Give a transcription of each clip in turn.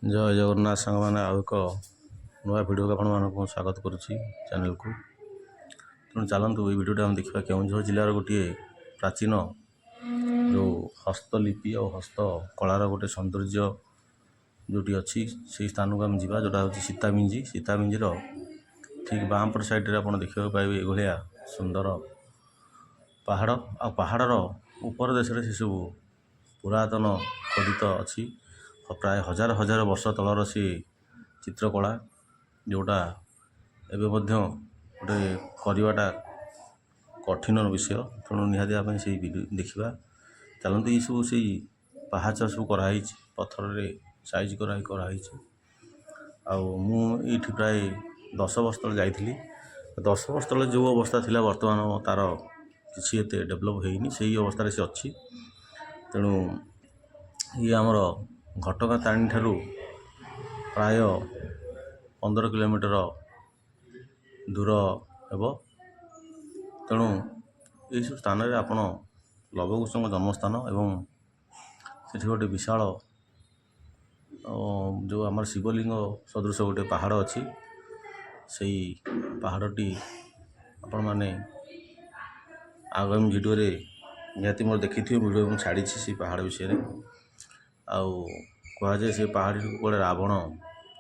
जय जगन्नाथ सांग मैंने आउ एक नुआ भिडियो को आपको स्वागत करुच्ची चैनल को। तेणु चलतु ये भिडियो आम देखा केउझर जिलार गोटे प्राचीन जो हस्तलिपि और हस्तकलार गोटे सौंदर्य जोटी अच्छी से स्थान को आम जा जोटा हूँ सीतामिंजीर ठीक बामपट साइड आप देखा पाइबे ये सुंदर पहाड़ आ पहाड़र ऊपर देश से सब पुरातन खोदित अच्छी प्राय हजार हजार वर्ष तलर सी चित्रकला जोटा एवं गोटे करवाटा कठिन विषय। तेणु निहाती आप से देखा चलते ये सब से पहाच सब कराई पत्थर साइज कराई आई प्राय 10 वर्ष तले जाइली। 10 वर्ष तले जो अवस्था थिला वर्तमान तार किसी एते डेभलप होनी से अवस्था से अच्छी। तेणु ये आमर घटगाँ तारिणी ठारू प्राय 15 किलोमीटर दूर हेब। तेणु यही सब स्थान में आपण लवकुश जन्मस्थान एवं सेठी गोटे विशाल जो आम शिवलिंग सदृश गोटे पहाड़ अच्छी से पहाड़टी आपण मैंने आगामी भिडियो निहाती मोर देखी भिडियो छाड़ी से पहाड़ विषय कहुए से पहाड़ी कड़े रावण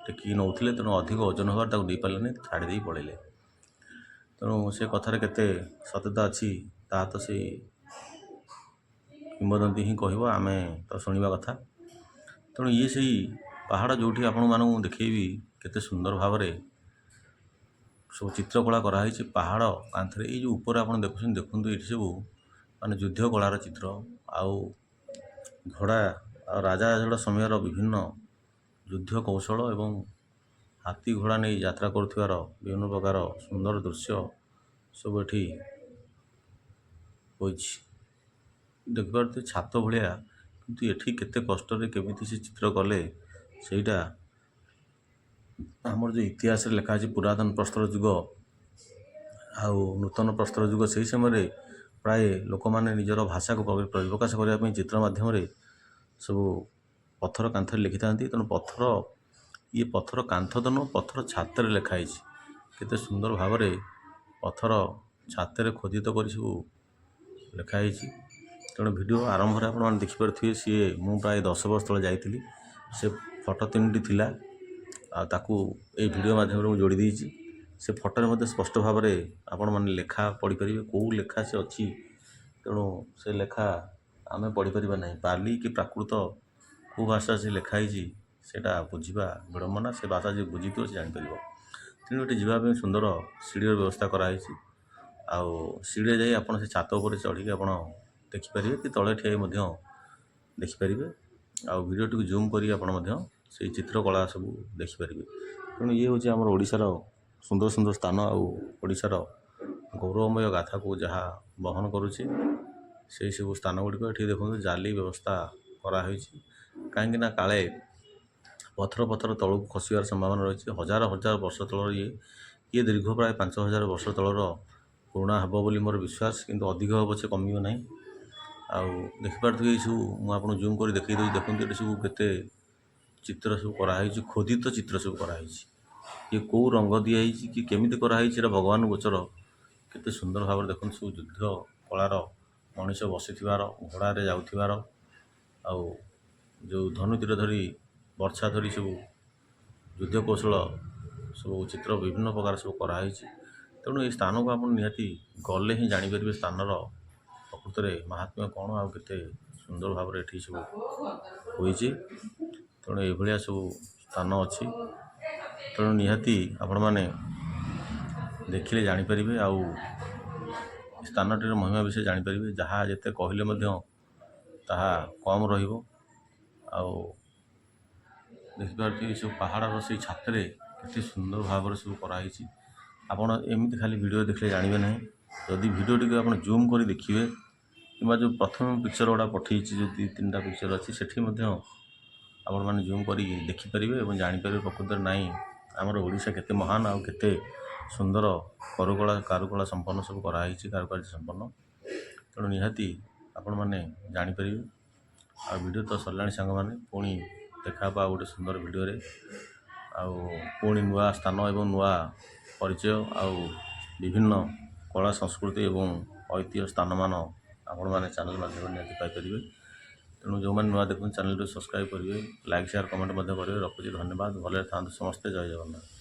टेकिक नौले तेणु अधिक ओजन होगा नहीं पारे छाड़ी पड़े। तेणु से कथार केते सत्यता अच्छी ता तो से किंवदंती ही कह आम तो शुणा कथा। तेणु ये से पहाड़ जो आपण मानू देखी केते सुंदर भाव सब चित्रकला कराई पहाड़ कांथरे ये ऊपर आप देखते ये सब माने युद्ध कलार चित्र आउ घोड़ा राजा राजा समय विभिन्न युद्ध कौशल एवं हाथी घोड़ा नहीं यात्रा करुवार विभिन्न प्रकार सुंदर दृश्य सब ये देखिए छात भाया किंतु एठी केते कष्ट केमिति से चित्र कले सेटा आमर जो इतिहास लिखा है पुरातन प्रस्तर युग आउ नूतन प्रस्तर युग से समय प्राय लोक मैंने निजर भाषा को प्रकाश करने चित्र माध्यम सब पत्थर कांथरे लिखि था। तेणु पत्थर ये पत्थर कांथ तो नुह पत्थर छातर लिखाई केते सुंदर भाव पत्थर छातर खोदित कर सब लिखाई। तेणु वीडियो आरंभ आप देखिपे सी मु प्राय 10 वर्ष तले जाइली से फोटो 3टी थिला ताकू ए वीडियो माध्यम जोड़ी देछि। से फोटो में स्पष्ट भाव आपण मैंने लेखा पढ़ी पारे कौ लेखा से अच्छी। तेणु से लेखा आमे पढ़ी पारिबा नहीं पाली कि प्राकृत कौ भाषा से लिखाई सेटा बुझा विड़म्बना से भाषा जो बुझी तो से जापर। तेणु ये जावाई सुंदर सीढ़ीर व्यवस्था कराई आउ सीढ़ी जाई आप छात उपर चढ़ी आप देखिपारे कि तले ठिया देखिपारे आ वीडियो टी जूम कर चित्रकला सब देखिपारे। तेणु ये हूँ आम ओडिशार सुंदर सुंदर स्थान आशार गौरवमय गाथा को जहाँ बहन करुचे से सब स्थान गुड़िक ये देखो जाली व्यवस्था कराई कहीं काले पत्थर पत्थर तलू खसार संभावना रही है। हजार हजार वर्ष तलर ये दीर्घ प्राय 5000 वर्ष तलर पुराणा हे बोली मोर विश्वास किंतु अधिक हे पछे कमियो ना आउ देखिपारे ये सब मुझे जूम कर देखी देखते ये सब केते चित्र सब कराई खोदित चित्र सब कराई ये कौ रंग दिखाई कि केमिति कराई भगवान गोचर केते सुंदर भाव देखते सब युद्ध कलार मनीष बसीथार घोड़े जाऊार आउ जो धनुतीर धरी वर्षा धरी सब युद्ध कौशल सब चित्र विभिन्न प्रकार सब कराई। तेणु ये स्थान को आप निहाती गले ही जापर स्थान प्रकृत में महात्म्य कौन आ सुंदर भाव ये सब होती। तेणु ये सब स्थान अच्छी। तेणु निहाती आपण मैंने देखिले जापर आउ स्थानटीर महिमा विषय जापर जहाँ जिते कहले ताहा कम रहिबो। आउ देखिपारे सब पहाड़ से छात्र केते सुंदर भाव सब कराई आपड़ एमती खाली वीडियो देखले जानवे ना जदि वीडियो टी आप जूम कर देखिए कि जो प्रथम पिक्चर गुड़ा पठे जो 2-3टा पिक्चर अच्छी से आपण मैंने जूम कर देखिपारे और जापर प्रकृत नाई आमर ओडिशा केते महान आउ केते सुंदर कारुकला संपन्न सब कराई कारुकार्य संपन्न। तेणु निहाती आपण मैंने जापर आ वीडियो तो सरला सांग मैंने पुणी देखा आ गोटे सुंदर वीडियो रे पुणी नुआ स्थान एवं नुआ परिचय विभिन्न कला संस्कृति एवं ऐतिह्य स्थान मान आपण मैंने चैनल माध्यम निहाती पाइपर। तेणु जो मैंने नुआ देखते चैनल सब्सक्राइब करेंगे, लाइक शेयर कमेंट करेंगे। रखुच्छी, धन्यवाद। भले था समस्ते। जय जगन्नाथ।